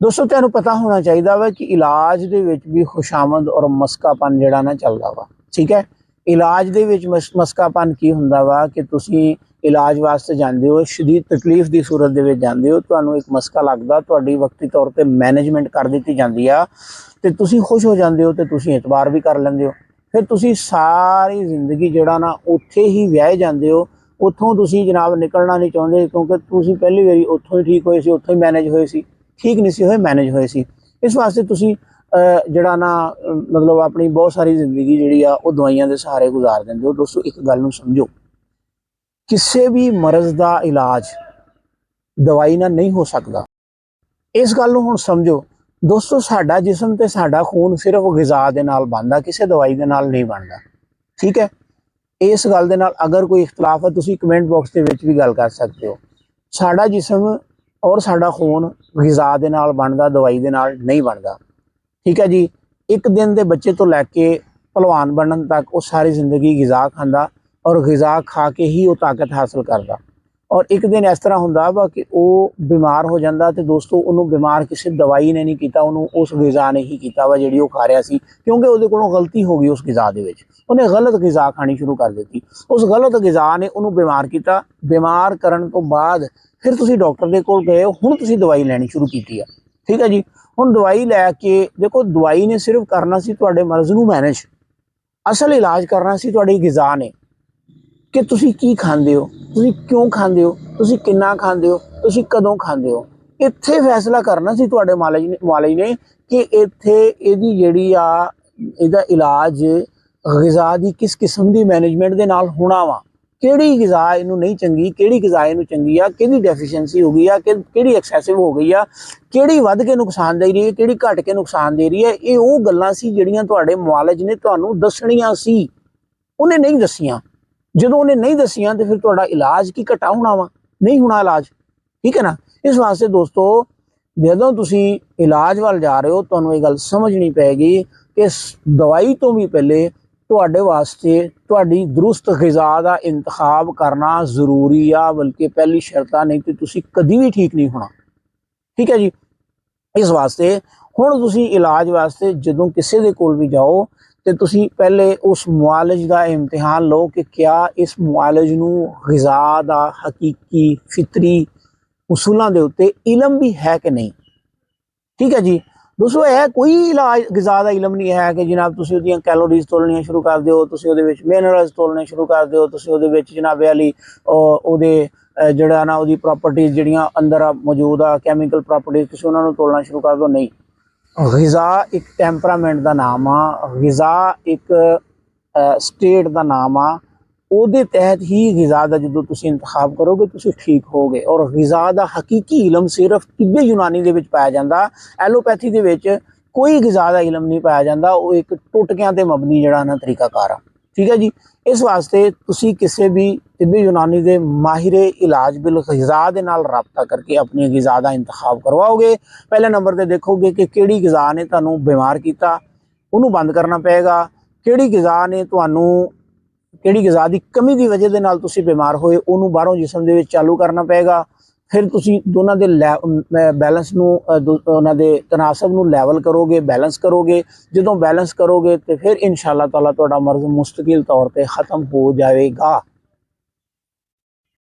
दोस्तों तुहानूं पता होना चाहिए वा कि इलाज दे विच भी खुशामद और मस्कापन जिहड़ा ना चलदा वा। ठीक है, इलाज दे विच मस्कापन की हुंदा वा कि तुसीं इलाज वास्ते जांदे हो, शदीद तकलीफ की सूरत दे विच जांदे हो, तुहानूं एक मस्का लगदा, तुहाडी वक्ती तौर पर मैनेजमेंट कर दित्ती जांदी आ ते तुसीं खुश हो जांदे हो ते तुसीं एतबार भी कर लैंदे हो। फिर तुसीं सारी जिंदगी जिहड़ा ना उत्थे ही व्याहे जांदे हो, उत्थों तुसीं जनाब निकलना नहीं चाहुंदे क्योंकि तुसीं पहली वारी उत्थों ही ठीक होए सी, उत्थों ही मैनेज होए सी, ठीक नहीं सी होए, मैनेज होए सी। इस वास्ते तुसीं जिहड़ा ना मतलब अपनी बहुत सारी जिंदगी जिहड़ी आ वो दवाइयां दे सहारे गुजार दिंदे हो। दोस्तों एक गल नूं समझो, किसी भी मरज़ का इलाज दवाई नाल नहीं हो सकता। इस गल नूं हुण समझो दोस्तों, साडा जिस्म ते साडा खून सिर्फ ग़िज़ा दे नाल बनदा, किसी दवाई दे नाल नहीं बनदा। ठीक है, इस गल दे नाल अगर कोई इख्तलाफ है तुसीं कमेंट बॉक्स दे विच भी गल कर सकते हो। साडा जिस्म और साडा खून ग़िज़ा दे नाल बनदा, दवाई दे नाल नहीं बनदा। ठीक है जी, एक दिन के बच्चे तो लैके भलवान बनन तक वो सारी जिंदगी ग़िज़ा खांदा और ग़िज़ा खा के ही वो ताकत हासिल करता। और एक दिन इस तरह होंदा वा कि वो बीमार हो जाता तो दोस्तों उन्होंने बीमार किसी दवाई ने नहीं किया, उन्होंने उस ग़िज़ा ने ही किया वा जिहड़ी वो खा रहा सी, क्योंकि वो कोलों गलती हो गई उस ग़िज़ा दे विच, उन्हें गलत ग़िज़ा खानी शुरू कर दी। उस गलत ग़िज़ा ने उन्होंने बीमार किया, बीमार करन तो बाद फिर तुसीं डॉक्टर दे कोल गए, हुण तुसीं दवाई लैनी शुरू की है। ठीक है जी, हुण दवाई लैके देखो, दवाई ने सिर्फ करना सी तुहाडे मर्ज़ नूं मैनेज, असल इलाज करना सी तुहाडी ग़िज़ा ने कि तुसीं की खांदे हो, तुसीं क्यों खांदे हो, तुसीं किन्ना खांदे हो, तुसीं कदों खांदे हो। इत्थे फैसला करना सी तुहाडे मालिक ने कि इत्थे इहदी जिहड़ी आ इहदा इलाज ग़िज़ा दी किस किस्म की मैनेजमेंट दे नाल होना वा, किहड़ी ग़िज़ा इहनूं नहीं चंगी, किहड़ी ग़िज़ा इहनूं चंगी आ, किहदी डेफिशिएंसी हो गई आ, किहड़ी एक्सैसिव हो गई आ, किहड़ी वध के नुकसान दे रही है, किहड़ी घट के नुकसान दे रही है। ये वो गल्लां सी जिहड़ियां तुहाडे मुआलिज ने तुहानूं दसणियां सी, उन्हें नहीं दसियां। ਜਦੋਂ ਉਹਨੇ नहीं दसियां तो फिर ਤੁਹਾਡਾ इलाज की घटा होना वा, नहीं होना इलाज। ठीक है ना, इस वास्ते दोस्तों ਜਦੋਂ ਤੁਸੀਂ इलाज वाल जा रहे हो ਤੁਹਾਨੂੰ ਇਹ ਗੱਲ ਸਮਝਣੀ ਪੈਗੀ कि दवाई तो भी पहले ਤੁਹਾਡੇ वास्ते ਤੁਹਾਡੀ दुरुस्त ग़िज़ा का इंतखाब करना जरूरी आ, बल्कि पहली शर्त आ, नहीं तो ਤੁਸੀਂ कभी भी ठीक नहीं होना। ठीक है जी, इस वास्ते हुण तुसीं इलाज वास्ते जदों किसी दे कोल भी जाओ तो तुसीं पहले उस मुआलिज का इम्तिहान लो कि क्या इस मुआलिज नूं ग़िज़ा दा हकीकी फितरी उसूलों के उत्ते इलम भी है कि नहीं। ठीक है जी दोस्तों, यह कोई इलाज ग़िज़ा का इलम नहीं है कि जनाब तुसीं उहदियां कैलोरीज तोलनियां शुरू कर दो, तुसीं उहदे विच मिनरल्स तोलने शुरू कर दो, तुसीं उहदे विच जनाब वाली उहदे जिहड़ा ना उहदी प्रॉपर्टीज जिहड़ियां अंदर मौजूद आ, कैमिकल प्रॉपर्टीज, तुसीं उहनां नूं तोलना शुरू कर दो। नहीं, ग़िज़ा एक टैंपरामेंट का नाम आ, ग़िज़ा एक स्टेट का नाम आ, ਉਹਦੇ तहत ही ग़िज़ा का जो तुसीं इंतखाब करोगे तुसीं ठीक होगे। और ग़िज़ा का हकीकी इलम सिर्फ तिब्बे यूनानी दे विच पाया जाता, एलोपैथी दे विच कोई ग़िज़ा का इलम नहीं पाया जाता, वो एक टुटकियां ते मबनी जिहड़ा ना तरीकाकार आ। ठीक है जी, इस वास्ते तुसीं किसी भी तिब्बे यूनानी के माहिर इलाज बिल ग़िज़ा के नाल राबता करके अपनी ग़िज़ा का इंतखाब करवाओगे। पहले नंबर पर देखोगे कि किहड़ी ग़िज़ा ने तुहानूं बीमार किया, उन्होंने बंद करना पेगा, किहड़ी ग़िज़ा ने तुहानूं किहड़ी ग़िज़ा की कमी की वजह के नाल तुसीं बीमार होए, उन्होंने बाहरों जिसम दे विच चालू करना पेगा। फिर तुसीं दोनों के बैलेंस नूं उन्हां दे तनासब नूं लैवल करोगे, बैलेंस करोगे। जदों बैलेंस करोगे तो फिर इंशाअल्लाह ताला तुहाडा मर्ज़ मुस्तकिल तौर पर ख़त्म हो जाएगा।